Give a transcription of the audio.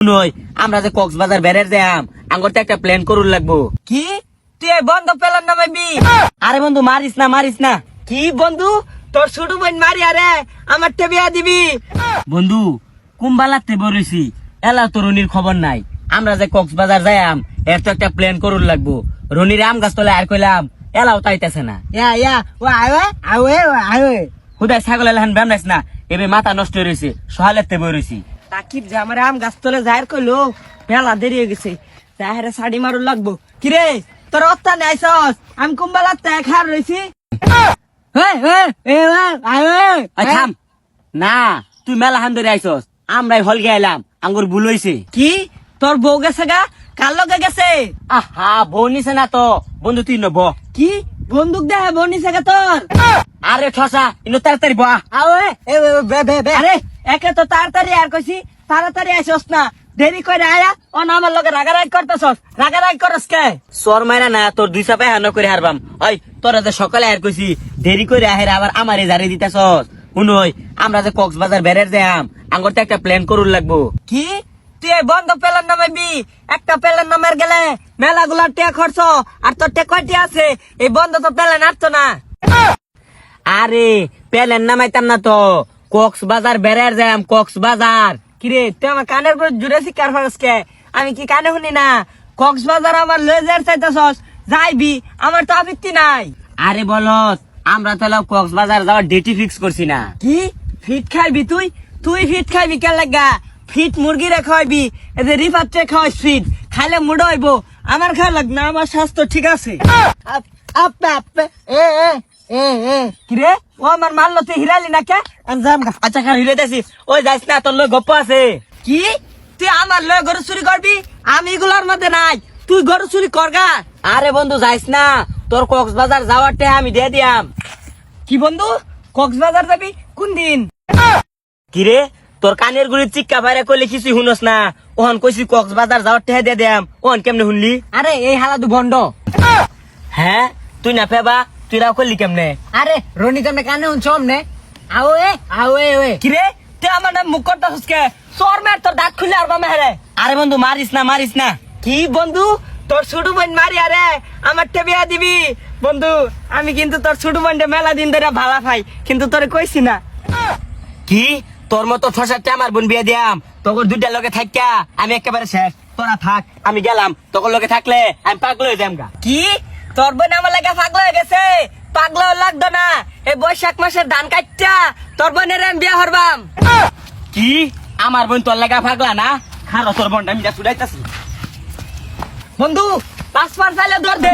নই আমরা যে কক্সবাজার বেড়ার যাম আঙ্গর তো একটা প্ল্যান করুন লাগবো। কি তুই এই বন্ধ পেলার না ভাবি? আরে বন্ধু মারিস না কি বন্ধু তোর ছোট বোন মারি আরে আমার বিয়া দিবি? বন্ধু কুম্বালাতে বলেছি এলা তো রনির খবর নাই। আমরা যে কক্সবাজার যাইম এর তো একটা প্ল্যান করুন লাগবো। রনির আম গাছ তলে আর কইলাম এলাও তাইতেছে না। ইয়া ও আয় হুদাই ছাগল এলাহান ব্যামনাইস না এবে মাথা নষ্ট হয়ে রয়েছে সহালেতে বই রয়েছি। তাকিব যে আমার আম গাছ তলে যাহের কইলো মেলা দেরি হয়ে গেছে যাহের শাড়ি মারুন লাগবো। কিরে তোর অত্তা নাইছস আমি কুম্বালার তে খার রইছি। আই থাম না তুই মেলা হান ধরে আইসস আমরাই হল গেলাম আঙ্গুর ভুল হইছে। কি তোর বউ গেছে গা? কার লগে গেছে? আহা বউ নিছে না তো বন্ধু তুই নব। কি বন্দুক দেহে বউ নিছে গা তোর? আরে ঠসা ইনো তাড়াতাড়ি বা আরে একে তো তাড়াতাড়ি আর কইছি তাড়াতাড়ি আইসস না দেরি করে আয়া ও না আমার লগে রাগারাগ করতেছস। রাগারাগ করস কে? সর মাইরা না তোর দুই চাপাই হানো করে হারবাম। ওই তোরা যে সকালে আর কইছি দেরি করে আহের আবার আমারে জারি দিতেছস। শুনই আমরা যে কক্সবাজার বেড়ার যাম আঙ্গর তো একটা প্ল্যান করুন লাগবো। কি তুই এই বন্ধ পেলার না ভাবি? একটা পেলার নামের গেলে মেলা গুলার টিয়া খরচ আর তোর টেকটি আছে এই বন্ধ তো পেলেন আটতো না। আরে প্ল্যান নামাইতাম না তো কক্সবাজার বেড়ার যাম কক্সবাজার। কিরে তুই আমার কানের করে জুড়েছি কার ফারসকে? আমি কি কানে শুনি না? কক্সবাজার আমার লেজার চাইতেছস যাইবি আমার তো আপত্তি নাই। আরে বলত আমরা তাহলে কক্সবাজার যাওয়ার ডেটি ফিক্স করছি না। কি ফিট খাইবি তুই? তুই ফিট খাইবি কে লাগা? ফিট মুরগি রে খাইবি এদের রিফাতে খাওয়াই ফিট খাইলে মুড হইব। আমার খাওয়া লাগ না আমার স্বাস্থ্য ঠিক আছে। কিরে ও আমার মারলো তুই হিরালি না কে? আমি যাম গা। আচ্ছা খান হিরেতেছি ওই যাইস না তোর লোক গপ্প আছে। কি তুই আমার লয়ে গরু চুরি করবি? আমি এগুলোর মধ্যে নাই তুই গরু চুরি করগা। আরে বন্ধু যাইস না তোর কক্সবাজার যাওয়ার টাকা আমি দিয়ে দিয়াম। কি বন্ধু কক্সবাজার যাবি কোন দিন? কিরে তোর কানের গুলি চিক্কা বাইরে কইলে কিছু শুনস না ওহন কইছি কক্সবাজার যাওয়ার টাকা দিয়ে দিয়াম ওহন কেমনে শুনলি? আরে এই হালা দু ভন্ড। হ্যাঁ তুই না ফেবা তুই রাও করলি কেমনে? আরে রনি তোমরা কানে শুনছ আমনে? আও এ কিরে তুই আমার নাম মুখ করতে হসকে সর মের তোর দাঁত খুলে আর বামে হারে। আরে বন্ধু মারিস না। কি বন্ধু তোর ছোট বোন মারি আরে আমার বিয়া দিবি? বন্ধু আমি কিন্তু তোর ছোট বোনটা মেলা দিন ধরে ভালা পাই কিন্তু তোরে কইছি না। কি তোর মতো ঠসারটা আমার বোন বিয়ে দিয়াম তোর দুইটা লগে থাকা আমি একেবারে শেষ। তোরা থাক আমি গেলাম তোর লগে থাকলে আমি পাগল হয়ে যাম গা। কি তোর বোন আমার লাগা পাগল হয়ে গেছে? পাগল লাগতো না এই বৈশাখ মাসের ধান কাটটা তোর বোনের আমি বিয়া হরবাম। কি আমার বোন তোর লাগা পাগলা না? খারো তোর বোনটা আমি যা ছুটাইতাছি। বন্ধু 5 চাইলে দৌড় দে।